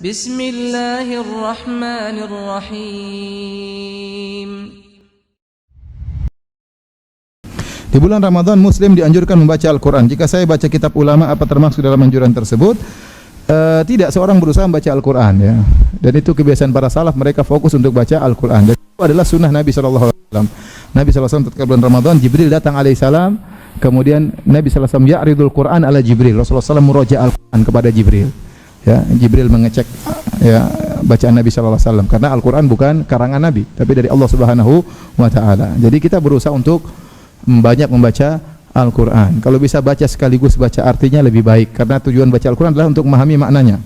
Bismillahirrahmanirrahim. Di bulan Ramadan Muslim dianjurkan membaca Al-Quran. Jika saya baca kitab ulama, apa termasuk dalam anjuran tersebut? Tidak, seorang berusaha membaca Al-Quran ya. Dan itu kebiasaan para salaf, mereka fokus untuk baca Al-Quran. Dan itu adalah sunnah Nabi SAW. Nabi SAW ketika bulan Ramadan, Jibril datang alaihissalam. Kemudian Nabi SAW ya'ridul Quran ala Jibril. Rasulullah SAW muraja Al-Quran kepada Jibril. Ya, Jibril mengecek ya bacaan Nabi SAW. Karena Al-Quran bukan karangan Nabi, tapi dari Allah Subhanahu wa Ta'ala. Jadi kita berusaha untuk banyak membaca Al-Quran. Kalau bisa baca sekaligus baca artinya lebih baik, karena tujuan baca Al-Quran adalah untuk memahami maknanya.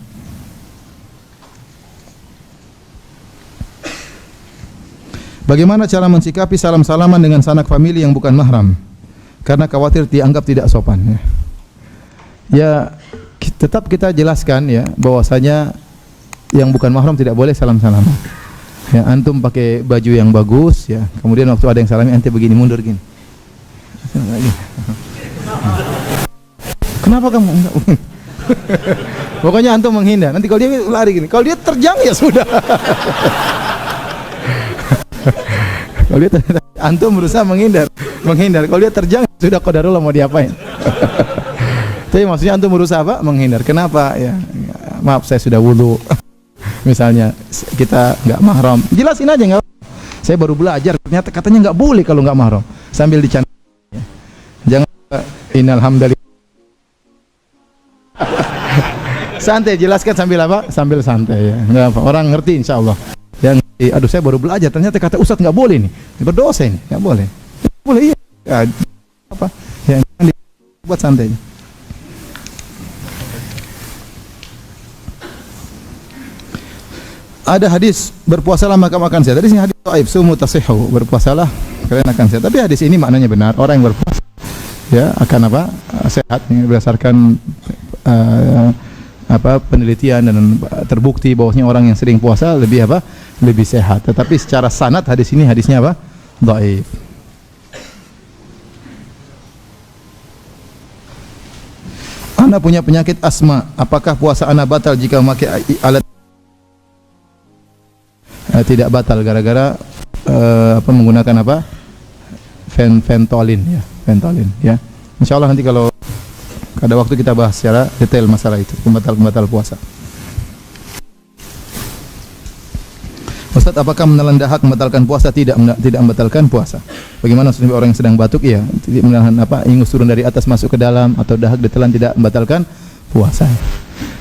Bagaimana cara mensikapi salam-salaman dengan sanak famili yang bukan mahram? Karena khawatir dianggap tidak sopan. Ya, tetap kita jelaskan ya bahwasanya yang bukan mahram tidak boleh salam-salaman. Ya, antum pakai baju yang bagus ya, kemudian waktu ada yang salami ente begini mundur gini. Kenapa kamu enggak? Pokoknya antum menghindar. Nanti kalau dia lari gini, kalau dia terjang ya sudah. Kalau dia antum berusaha menghindar. Kalau dia terjang sudah qadarullah mau diapain. Tapi maksudnya antum berusaha apa? Menghindar. Kenapa ya? Maaf saya sudah wudu. Misalnya kita enggak mahram. Jelasin aja enggak. Saya baru belajar ternyata katanya enggak boleh kalau enggak mahram. Sambil dicanda. Jangan innal hamdalillah. Santai, jelaskan sambil apa? Sambil santai ya. Enggak apa, orang ngerti insyaallah. Yang aduh saya baru belajar ternyata kata ustaz enggak boleh nih. Berdosa ini, enggak boleh. Boleh iya. Ya, apa? Yang buat santai. Ada hadis berpuasalah maka makan sehat. Tadi sini hadis dhaif, sumu tasihhu, berpuasalah kalian akan sehat. Tapi hadis ini maknanya benar. Orang yang berpuasa ya akan apa? Sehat berdasarkan penelitian dan terbukti bahwasanya orang yang sering puasa lebih apa? Lebih sehat. Tetapi secara sanad hadis ini hadisnya apa? Dhaif. Ana punya penyakit asma. Apakah puasa ana batal jika memakai alat? Tidak batal gara-gara menggunakan apa? Ventolin ya, Ventolin ya. Insyaallah nanti kalau ada waktu kita bahas secara detail masalah itu, pembatal puasa. Ustaz, apakah menelan dahak membatalkan puasa? Tidak membatalkan puasa. Bagaimana maksudnya orang yang sedang batuk? Iya, menelan ingus turun dari atas masuk ke dalam atau dahak ditelan tidak membatalkan puasa.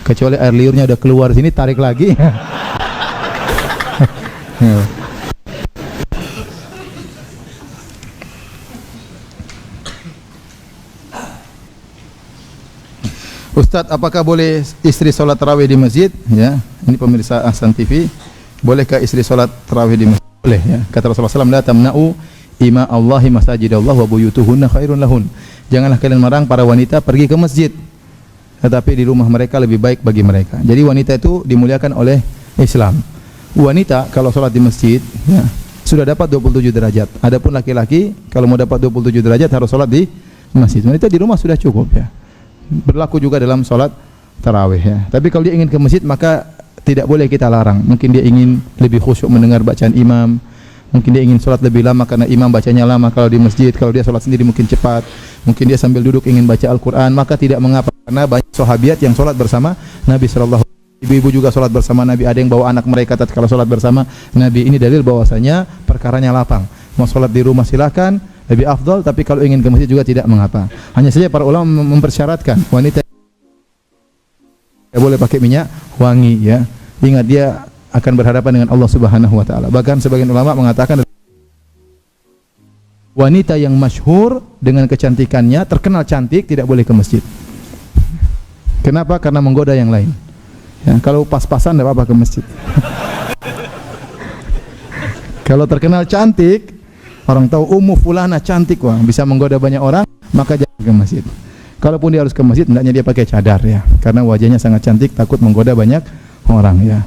Kecuali air liurnya udah keluar sini tarik lagi. Ustaz, apakah boleh istri sholat tarawih di masjid? Ya, ini pemirsa Ahsan TV. Bolehkah istri sholat tarawih di masjid? Boleh ya. Kata Rasulullah SAW, la tamna'u ima Allahi masajidallah wa buyutuhunna khairun lahun. Janganlah kalian melarang para wanita pergi ke masjid, tetapi di rumah mereka lebih baik bagi mereka. Jadi wanita itu dimuliakan oleh Islam. Wanita kalau sholat di masjid ya, sudah dapat 27 derajat. Adapun laki-laki kalau mau dapat 27 derajat harus sholat di masjid. Wanita di rumah sudah cukup ya. Berlaku juga dalam sholat tarawih ya. Tapi kalau dia ingin ke masjid maka tidak boleh kita larang. Mungkin dia ingin lebih khusyuk mendengar bacaan imam, mungkin dia ingin sholat lebih lama karena imam bacanya lama kalau di masjid. Kalau dia sholat sendiri mungkin cepat, mungkin dia sambil duduk ingin baca Al-Quran, maka tidak mengapa, karena banyak sahabiat yang sholat bersama Nabi SAW. Ibu-ibu juga sholat bersama Nabi, ada yang bawa anak mereka tatkala sholat bersama Nabi. Ini dalil bahwasanya perkaranya lapang. Mau sholat di rumah silakan, lebih afdal, tapi kalau ingin ke masjid juga tidak mengapa. Hanya saja para ulama mempersyaratkan wanita tidak boleh pakai minyak wangi ya. Ingat dia akan berhadapan dengan Allah Subhanahu wa taala. Bahkan sebagian ulama mengatakan wanita yang masyhur dengan kecantikannya, terkenal cantik, tidak boleh ke masjid. Kenapa? Karena menggoda yang lain. Ya, kalau pas-pasan tidak apa-apa ke masjid. Kalau terkenal cantik, orang tahu Ummu Fulana cantik, wah, bisa menggoda banyak orang, maka jangan ke masjid. Kalaupun dia harus ke masjid, hendaknya dia pakai cadar ya, karena wajahnya sangat cantik, takut menggoda banyak orang ya.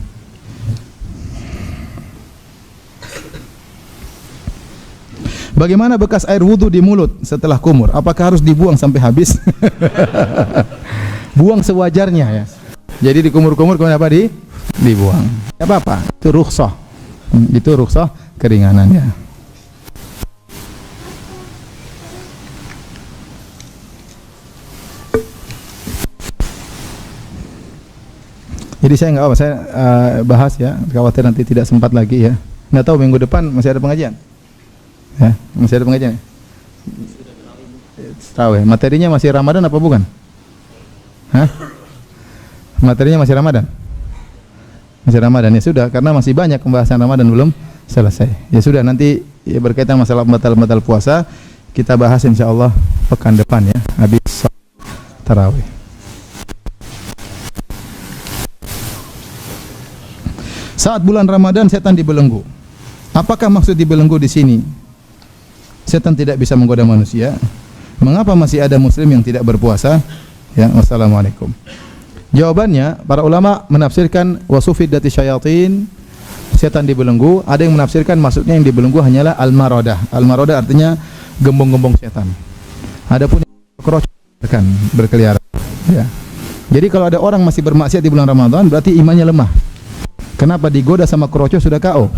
Bagaimana bekas air wudu di mulut setelah kumur? Apakah harus dibuang sampai habis? Buang sewajarnya ya. Jadi di kumur-kumur kemudian apa dibuang. Tidak apa-apa, itu rukhsah. Itu rukhsah keringanannya. Jadi saya nggak apa, saya bahas ya, khawatir nanti tidak sempat lagi ya. Nggak tahu minggu depan masih ada pengajian? Ya, masih ada pengajian? Tahu ya, materinya masih Ramadan apa bukan? Hah? Materinya masih Ramadan? Masih Ramadan, ya sudah, karena masih banyak pembahasan Ramadan belum selesai. Ya sudah, nanti ya, berkaitan masalah batal puasa kita bahas insyaallah pekan depan ya, habis tarawih. Saat bulan Ramadan setan dibelenggu. Apakah maksud dibelenggu di sini? Setan tidak bisa menggoda manusia. Mengapa masih ada muslim yang tidak berpuasa? Ya, wassalamualaikum. Jawabannya, para ulama menafsirkan wasufidati syayatin, setan dibelenggu. Ada yang menafsirkan maksudnya yang dibelenggu hanyalah al-maradah. Al-maradah artinya gembong-gembong setan. Adapun kroco berkeliaran. Ya. Jadi kalau ada orang masih bermaksiat di bulan Ramadan, berarti imannya lemah. Kenapa? Digoda sama kroco sudah KO.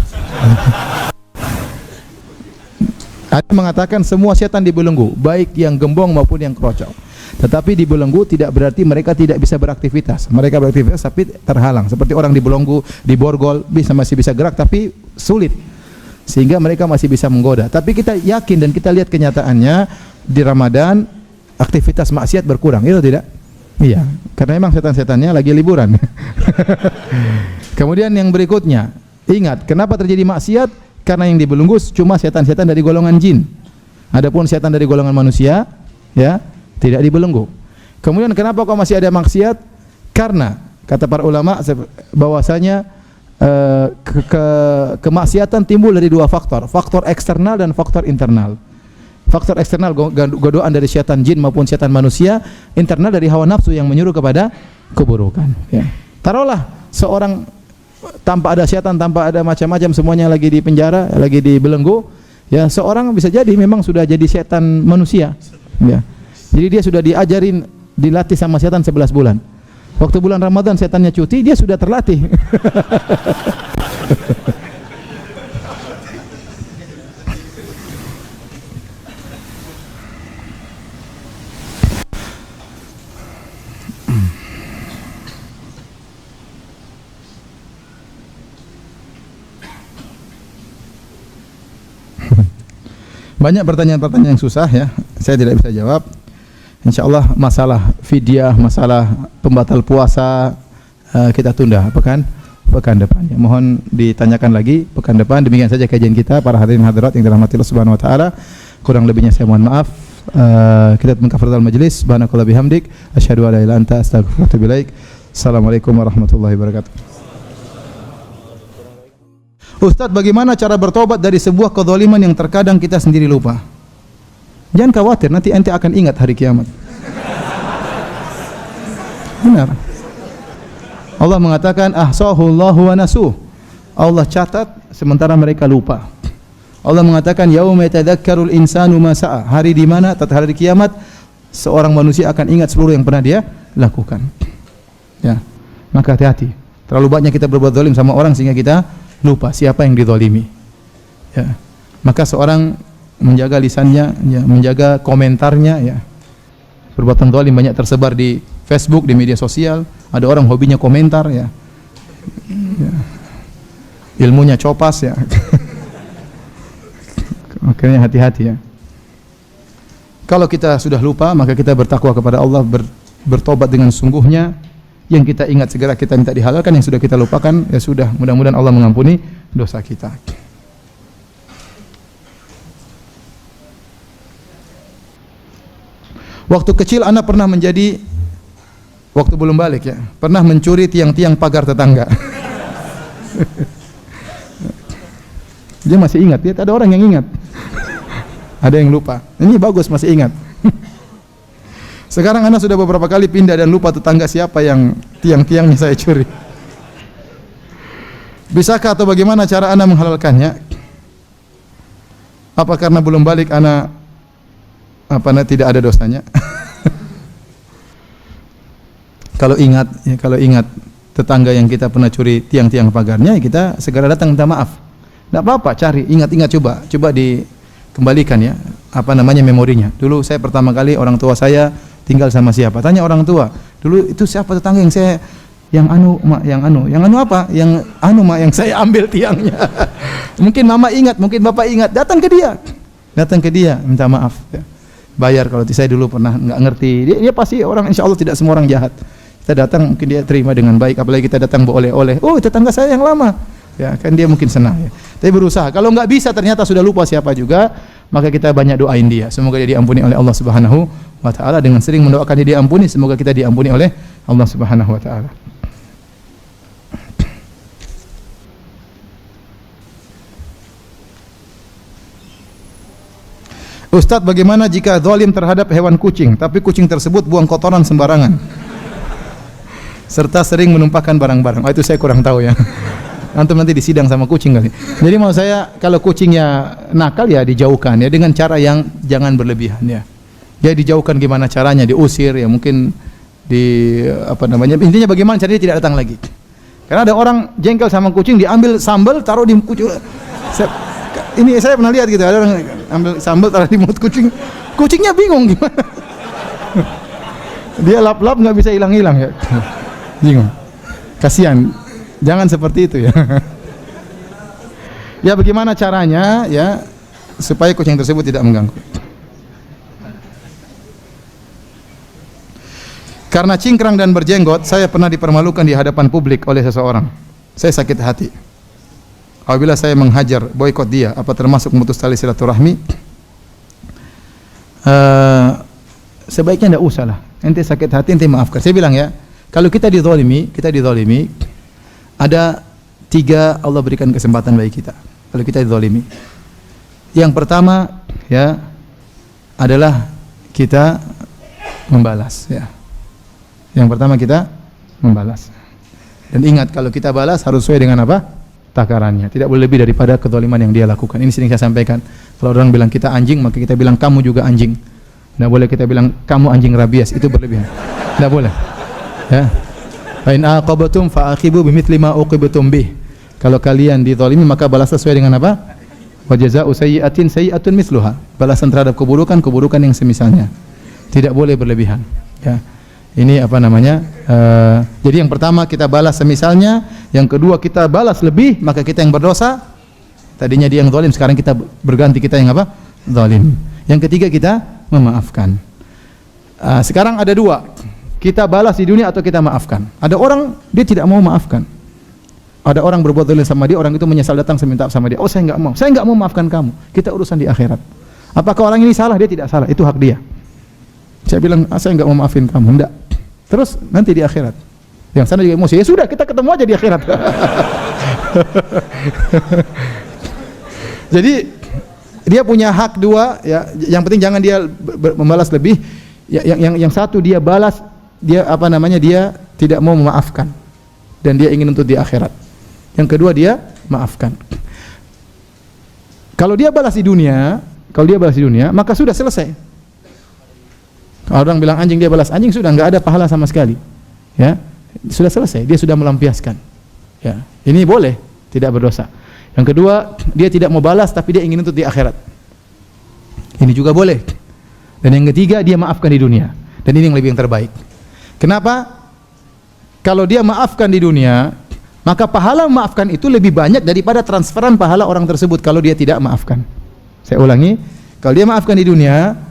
Ada mengatakan semua setan dibelenggu, baik yang gembong maupun yang kroco. Tetapi dibelenggu tidak berarti mereka tidak bisa beraktivitas. Mereka beraktivitas tapi terhalang. Seperti orang dibelenggu, diborgol, masih bisa gerak tapi sulit. Sehingga mereka masih bisa menggoda. Tapi kita yakin dan kita lihat kenyataannya di Ramadan aktivitas maksiat berkurang. Itu tidak? Iya, karena memang setan-setannya lagi liburan. Kemudian yang berikutnya, ingat, kenapa terjadi maksiat? Karena yang dibelenggu cuma setan-setan dari golongan jin. Adapun setan dari golongan manusia, ya, tidak dibelenggu. Kemudian kenapa kok masih ada maksiat? Karena kata para ulama bahwasanya kemaksiatan timbul dari dua faktor, faktor eksternal dan faktor internal. Faktor eksternal godaan dari setan jin maupun setan manusia, internal dari hawa nafsu yang menyuruh kepada keburukan. Ya. Taruhlah seorang tanpa ada setan, tanpa ada macam-macam, semuanya lagi di penjara, lagi dibelenggu, ya seorang bisa jadi memang sudah jadi setan manusia. Ya. Jadi dia sudah diajarin, dilatih sama setan 11 bulan. Waktu bulan Ramadan setannya cuti, dia sudah terlatih. Banyak pertanyaan-pertanyaan yang susah ya, saya tidak bisa jawab. Insyaallah masalah fidyah, masalah pembatal puasa kita tunda pekan depan. Ya. Mohon ditanyakan lagi pekan depan. Demikian saja kajian kita para hadirin hadirat yang dirahmati Allah Subhanahu wa taala. Kurang lebihnya saya mohon maaf. Kita mengkafaratul majelis. Subhanakallah bihamdik, asyhadu an la ilaha illa anta, astaghfiruka wa atubu ilaik. Assalamualaikum warahmatullahi wabarakatuh. Ustaz, bagaimana cara bertobat dari sebuah kezaliman yang terkadang kita sendiri lupa? Jangan khawatir, nanti ente akan ingat hari kiamat. Benar. Allah mengatakan ahsahullahu wa nasuh. Allah catat sementara mereka lupa. Allah mengatakan yauma yatadzakkarul insanu ma sa'a. Hari di mana? Hari kiamat seorang manusia akan ingat seluruh yang pernah dia lakukan. Ya. Maka hati-hati. Terlalu banyak kita berbuat zalim sama orang sehingga kita lupa siapa yang dizalimi. Ya. Maka seorang menjaga lisannya, ya, menjaga komentarnya, ya. Perbuatan zalim banyak tersebar di Facebook, di media sosial. Ada orang hobinya komentar, ya. Ya. Ilmunya copas, ya. Makanya hati-hati, ya. Kalau kita sudah lupa, maka kita bertakwa kepada Allah, bertobat dengan sungguhnya. Yang kita ingat segera kita minta dihalalkan, yang sudah kita lupakan ya sudah, mudah-mudahan Allah mengampuni dosa kita. Waktu kecil anak pernah menjadi, waktu belum balik ya, pernah mencuri tiang-tiang pagar tetangga. Dia masih ingat, dia ada orang yang ingat. Ada yang lupa. Ini bagus masih ingat. Sekarang anak sudah beberapa kali pindah dan lupa tetangga siapa yang tiang-tiangnya saya curi. Bisakah atau bagaimana cara anak menghalalkannya? Apa karena belum balik anak tidak ada dosanya? Kalau ingat tetangga yang kita pernah curi tiang-tiang pagarnya, kita segera datang minta maaf. Tidak apa-apa, cari, ingat-ingat, coba dikembalikan ya, apa namanya, memorinya. Dulu saya pertama kali orang tua saya tinggal sama siapa? Tanya orang tua. Dulu itu siapa tetangga yang saya, yang anu apa? Yang anu mak, yang saya ambil tiangnya. Mungkin mama ingat, mungkin bapak ingat, datang ke dia, minta maaf. Ya. Bayar kalau saya dulu pernah nggak ngerti. Dia pasti orang, insya Allah tidak semua orang jahat. Kita datang mungkin dia terima dengan baik, apalagi kita datang bawa oleh-oleh. Oh, tetangga saya yang lama. Ya, kan dia mungkin senang ya. Tapi berusaha. Kalau nggak bisa ternyata sudah lupa siapa juga, maka kita banyak doain dia. Semoga dia diampuni oleh Allah Subhanahu wa taala. Dengan sering mendoakan dia diampuni, semoga kita diampuni oleh Allah Subhanahu wa taala. Ustaz, bagaimana jika zalim terhadap hewan kucing, tapi kucing tersebut buang kotoran sembarangan serta sering menumpahkan barang-barang? Oh, itu saya kurang tahu ya. Antum nanti disidang sama kucing kali. Jadi mau saya, kalau kucingnya nakal ya dijauhkan ya, dengan cara yang jangan berlebihan ya. Ya dijauhkan gimana caranya, diusir ya, mungkin intinya bagaimana caranya tidak datang lagi. Karena ada orang jengkel sama kucing, diambil sambal taruh di kucing. Ini saya pernah lihat gitu, ada orang ambil sambal taruh di mulut kucing. Kucingnya bingung gimana. Dia lap-lap nggak bisa hilang-hilang ya. Bingung. Kasihan. Jangan seperti itu ya. Ya bagaimana caranya ya supaya kucing tersebut tidak mengganggu. Karena cingkrang dan berjenggot, saya pernah dipermalukan di hadapan publik oleh seseorang. Saya sakit hati. Apabila saya menghajar, boikot dia, apa termasuk memutus tali silaturahmi? Sebaiknya tidak usah lah. Ente sakit hati, ente maafkan. Saya bilang ya, kalau kita dizalimi, ada 3 Allah berikan kesempatan bagi kita. Kalau kita dizalimi, yang pertama ya adalah kita membalas ya. Yang pertama kita membalas. Dan ingat, kalau kita balas harus sesuai dengan apa? Takarannya. Tidak boleh lebih daripada kezaliman yang dia lakukan. Ini sering saya sampaikan. Kalau orang bilang kita anjing, maka kita bilang kamu juga anjing. Tidak boleh kita bilang kamu anjing rabies, itu berlebihan. Tidak boleh. Ya. Fa in aqabtum fa aqibu bimithli ma uqibtum bih. Kalau kalian dizalimi maka balas sesuai dengan apa? Wa jazaa'u sayyi'atin sayyi'atun mithluha. Balasan terhadap keburukan yang semisalnya. Tidak boleh berlebihan. Ya. Ini apa namanya? Jadi yang pertama kita balas semisalnya, yang kedua kita balas lebih, maka kita yang berdosa. Tadinya dia yang zalim, sekarang kita berganti kita yang apa? Zalim. Yang ketiga kita memaafkan. Sekarang ada 2. Kita balas di dunia atau kita maafkan. Ada orang dia tidak mau maafkan. Ada orang berbuat zalim sama dia, orang itu menyesal datang minta sama dia. Oh, saya enggak mau maafkan kamu. Kita urusan di akhirat. Apakah orang ini salah? Dia tidak salah. Itu hak dia. Saya bilang, saya enggak mau maafin kamu. Enggak. Terus nanti di akhirat. Yang sana juga emosi. Ya sudah, kita ketemu aja di akhirat. Jadi dia punya hak 2 ya. Yang penting jangan dia membalas lebih. Yang satu dia balas, dia apa namanya, dia tidak mau memaafkan dan dia ingin untuk di akhirat. Yang kedua dia maafkan. Kalau dia balas di dunia, maka sudah selesai. Kalau orang bilang anjing, dia balas anjing, sudah enggak ada pahala sama sekali. Ya, sudah selesai, dia sudah melampiaskan. Ya, ini boleh, tidak berdosa. Yang kedua, dia tidak mau balas tapi dia ingin untuk di akhirat. Ini juga boleh. Dan yang ketiga, dia maafkan di dunia. Dan ini yang terbaik. Kenapa? Kalau dia maafkan di dunia, maka pahala memaafkan itu lebih banyak daripada transferan pahala orang tersebut kalau dia tidak maafkan. Saya ulangi, kalau dia maafkan di dunia,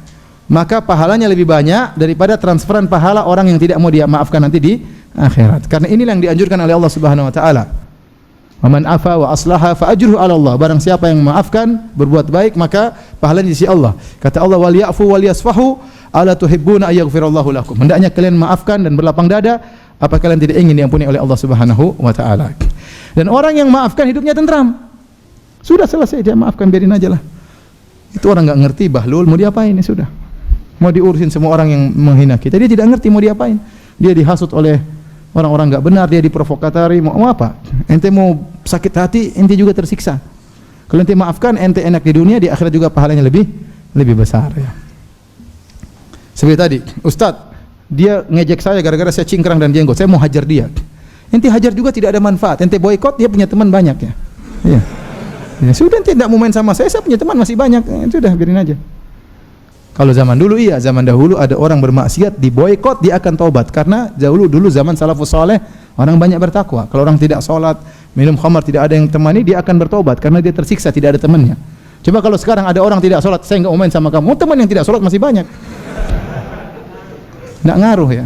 maka pahalanya lebih banyak daripada transferan pahala orang yang tidak mau dia maafkan nanti di akhirat. Karena inilah yang dianjurkan oleh Allah Subhanahu wa taala. Wa man afa wa aslaha fa ajruhu 'ala Allah. Barang siapa yang memaafkan, berbuat baik, maka pahalanya di sisi Allah. Kata Allah, wal ya'fu wal yasfahu ala tuhibbuna ayaghfirallahu lakum. Hendaknya kalian maafkan dan berlapang dada, apa kalian tidak ingin diampuni oleh Allah Subhanahu wa taala. Dan orang yang maafkan hidupnya tentram. Sudah selesai, dia maafkan, biarin aja lah. Itu orang enggak ngerti, bahlul, mau diapain ya sudah. Mau diurusin semua orang yang menghina kita, dia tidak ngerti mau diapain. Dia dihasut oleh orang-orang enggak benar, dia diprovokatari, mau apa? Ente mau sakit hati, ente juga tersiksa. Kalau ente maafkan, ente enak di dunia, di akhirat juga pahalanya lebih besar ya. Seperti tadi, Ustaz, dia ngejek saya gara-gara saya cingkrang dan jenggot, saya mau hajar dia. Ente hajar juga tidak ada manfaat. Ente boikot, dia punya teman banyak ya. Iya. Ya, sudah ente tidak mau main sama saya punya teman masih banyak. Sudah biarin aja. Kalau zaman dulu iya, zaman dahulu ada orang bermaksiat diboikot, dia akan taubat karena dulu zaman salafus saleh orang banyak bertakwa. Kalau orang tidak salat, minum khamar, tidak ada yang temani, dia akan bertobat karena dia tersiksa tidak ada temannya. Coba kalau sekarang ada orang tidak salat, saya enggak mau main sama kamu. Teman yang tidak salat masih banyak. Enggak ngaruh ya.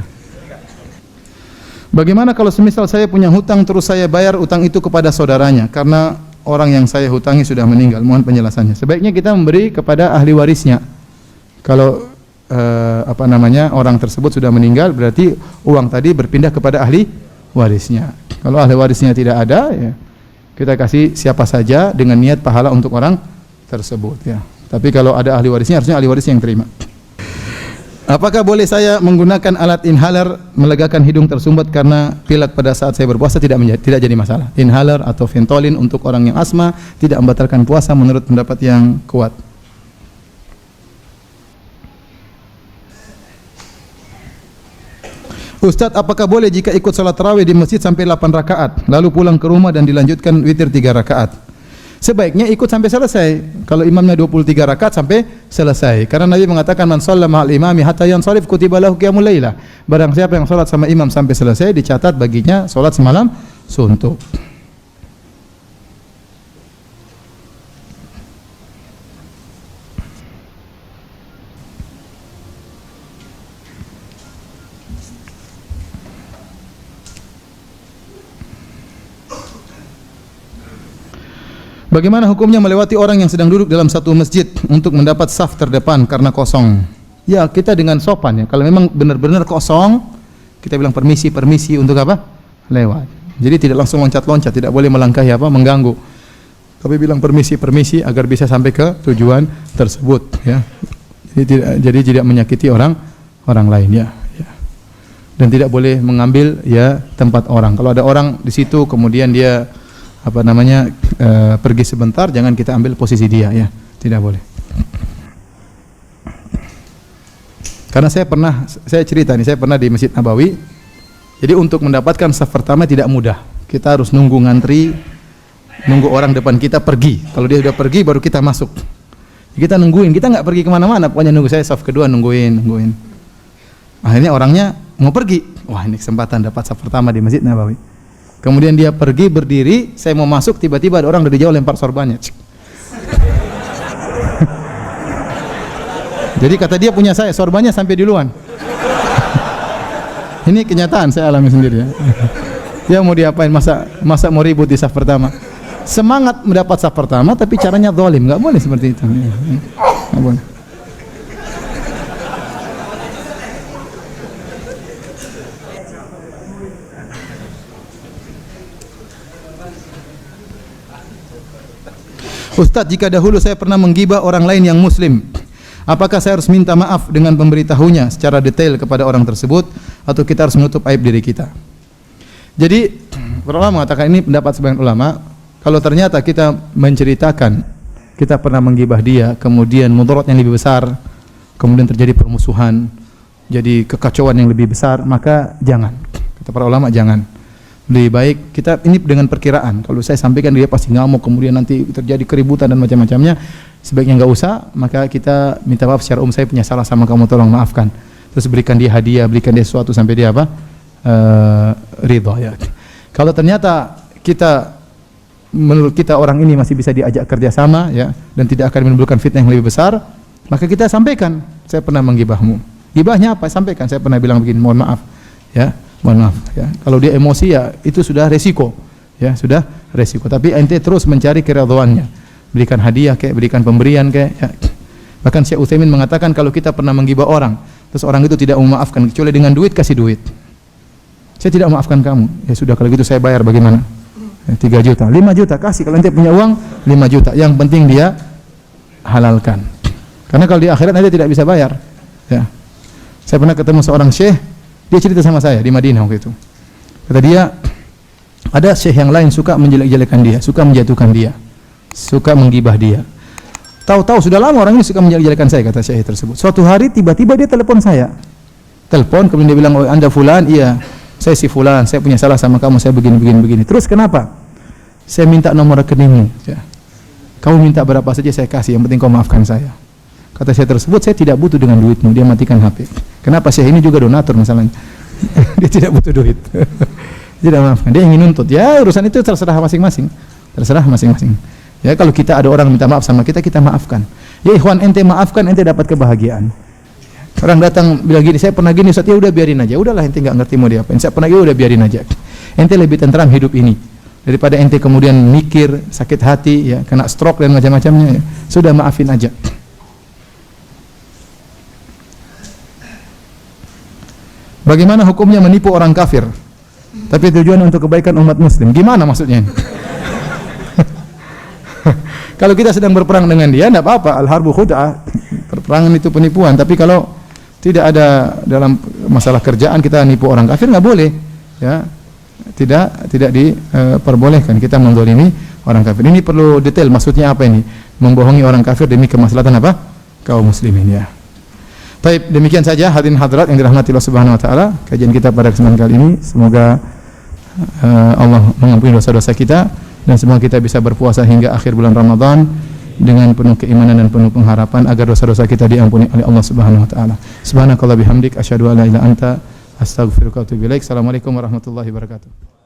Bagaimana kalau semisal saya punya hutang terus saya bayar utang itu kepada saudaranya karena orang yang saya hutangi sudah meninggal? Mohon penjelasannya. Sebaiknya kita memberi kepada ahli warisnya. Kalau orang tersebut sudah meninggal, berarti uang tadi berpindah kepada ahli warisnya. Kalau ahli warisnya tidak ada, ya kita kasih siapa saja dengan niat pahala untuk orang tersebut ya. Tapi kalau ada ahli warisnya, harusnya ahli warisnya yang terima. Apakah boleh saya menggunakan alat inhaler melegakan hidung tersumbat karena pilek pada saat saya berpuasa? Tidak jadi masalah. Inhaler atau Ventolin untuk orang yang asma tidak membatalkan puasa menurut pendapat yang kuat. Ustaz, apakah boleh jika ikut salat tarawih di masjid sampai 8 rakaat lalu pulang ke rumah dan dilanjutkan witir 3 rakaat? Sebaiknya ikut sampai selesai. Kalau imamnya 23 rakaat sampai selesai. Karena Nabi mengatakan man shalla ma'al imami hatta yansharif kutiba lahu qiyamul lailah. Barang siapa yang salat sama imam sampai selesai dicatat baginya salat semalam suntuk. Bagaimana hukumnya melewati orang yang sedang duduk dalam satu masjid untuk mendapat saf terdepan karena kosong? Ya, kita dengan sopan ya. Kalau memang benar-benar kosong, kita bilang permisi untuk apa? Lewat. Jadi tidak langsung loncat-loncat, tidak boleh melangkahi mengganggu. Tapi bilang permisi agar bisa sampai ke tujuan tersebut ya. Jadi tidak menyakiti orang lain ya. Dan tidak boleh mengambil ya tempat orang. Kalau ada orang di situ kemudian dia pergi sebentar, jangan kita ambil posisi dia ya, tidak boleh. Karena saya cerita nih, saya pernah di Masjid Nabawi. Jadi untuk mendapatkan saf pertama tidak mudah. Kita harus nunggu ngantri, nunggu orang depan kita pergi. Kalau dia sudah pergi baru kita masuk. Kita nungguin, kita nggak pergi kemana-mana, pokoknya nunggu. Saya saf kedua nungguin. Akhirnya orangnya mau pergi. Wah, ini kesempatan dapat saf pertama di Masjid Nabawi. Kemudian dia pergi berdiri, saya mau masuk, tiba-tiba ada orang dari jauh lempar sorbannya. Jadi kata dia punya saya, sorbannya sampai duluan. Ini kenyataan saya alami sendiri ya. Dia mau diapain, masa mau ribut di saf pertama. Semangat mendapat saf pertama tapi caranya zalim, enggak boleh seperti itu. Enggak boleh. Ustaz, jika dahulu saya pernah menggibah orang lain yang muslim, apakah saya harus minta maaf dengan pemberitahunya secara detail kepada orang tersebut atau kita harus menutup aib diri kita? Jadi, para ulama mengatakan, ini pendapat sebagian ulama, kalau ternyata kita menceritakan kita pernah menggibah dia, kemudian mudarat yang lebih besar, kemudian terjadi permusuhan, jadi kekacauan yang lebih besar, maka jangan. Kata para ulama, jangan. Lebih baik kita ini dengan perkiraan. Kalau saya sampaikan dia pasti ngamuk, kemudian nanti terjadi keributan dan macam-macamnya, sebaiknya enggak usah. Maka kita minta maaf secara umum, saya punya salah sama kamu, tolong maafkan. Terus berikan dia hadiah, berikan dia sesuatu sampai dia ridha ya. Kalau ternyata menurut kita orang ini masih bisa diajak kerjasama ya, dan tidak akan menimbulkan fitnah yang lebih besar, maka kita sampaikan, saya pernah menggibahmu. Gibahnya apa? Sampaikan, saya pernah bilang begini, mohon maaf ya. Mohon maaf ya. Kalau dia emosi ya itu sudah resiko. Ya, sudah resiko. Tapi ente terus mencari keridhaannya. Berikan hadiah kayak, berikan pemberian kayak ya. Bahkan Syekh Utsaimin mengatakan kalau kita pernah menggibah orang, terus orang itu tidak memaafkan kecuali dengan duit, kasih duit. Saya tidak memaafkan kamu. Ya sudah, kalau gitu saya bayar bagaimana? 3 juta, 5 juta kasih, kalau ente punya uang 5 juta. Yang penting dia halalkan. Karena kalau di akhirat ente tidak bisa bayar. Ya. Saya pernah ketemu seorang syekh. Dia cerita sama saya di Madinah waktu itu. Kata dia, ada syekh yang lain suka menjelek-jelekan dia, suka menjatuhkan dia, suka menggibah dia. Tahu-tahu sudah lama orang ini suka menjelek-jelekan saya, kata syekh tersebut. Suatu hari tiba-tiba dia telepon saya. Telepon, kemudian dia bilang, "Oh, Anda fulan?" "Iya." saya si fulan, saya punya salah sama kamu, saya begini. Terus kenapa? Saya minta nomor rekeningmu. Ya. Kamu minta berapa saja saya kasih, yang penting kau maafkan saya. Kata Syekh tersebut, saya tidak butuh dengan duitmu. Dia matikan HP. Kenapa? Syekh ini juga donatur masalahnya. Dia tidak butuh duit. Tidak maafkan. Dia ingin nuntut. Ya urusan itu terserah masing-masing. Ya kalau kita ada orang minta maaf sama kita, kita maafkan. Ya ikhwan, ente maafkan, ente dapat kebahagiaan. Orang datang bilang gini, saya pernah gini, Ustaz, ya udah biarin aja. Udahlah, ente enggak ngerti mau diapain. Saya pernah gini, udah biarin aja. Ente lebih tentram hidup ini daripada ente kemudian mikir, sakit hati, ya, kena stroke dan macam-macamnya. Ya. Sudah maafin aja. Bagaimana hukumnya menipu orang kafir tapi tujuan untuk kebaikan umat muslim? Gimana maksudnya? Kalau kita sedang berperang dengan dia, tidak apa-apa. Al-harbu khud'ah, perperangan itu penipuan. Tapi kalau tidak ada dalam masalah kerjaan kita nipu orang kafir, nggak boleh. Ya, tidak diperbolehkan kita menzalimi orang kafir. Ini perlu detail. Maksudnya apa ini? Membohongi orang kafir demi kemaslahatan apa? Kaum muslimin, ya. Baik, demikian saja hadirin hadirat yang dirahmati Allah Subhanahu wa taala, kajian kita pada kesempatan kali ini. Semoga Allah mengampuni dosa-dosa kita dan semoga kita bisa berpuasa hingga akhir bulan Ramadan dengan penuh keimanan dan penuh pengharapan agar dosa-dosa kita diampuni oleh Allah Subhanahu wa taala. Subhanakallah bihamdik asyhadu an la ilaha illa anta astaghfiruka wa atubu ilaik. Assalamualaikum warahmatullahi wabarakatuh.